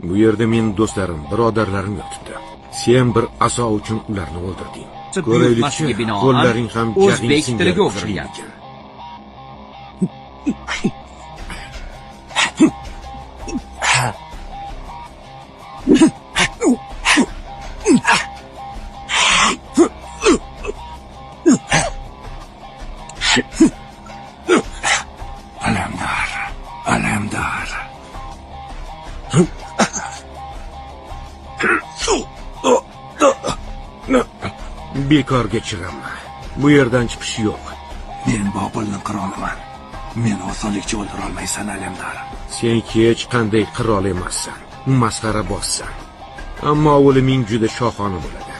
Bu yerda mening do'stlarim, birodarlarim yotibdi. Sen bir aso uchun ularni o'ldirding. Ko'raylikchi, qo'llaring ham o'zbek tiliga o'girilgan. Alamdor. Bekorga chiqaman. Bu yerdan chiqish yo'q. Men Bobilning qiroliman. Meni osonlikcha o'ldira olmaysan, Alamdor. Sen hech qanday qirol emassan. Masxara bossan. Ammo o'liming juda shohona bo'ladi.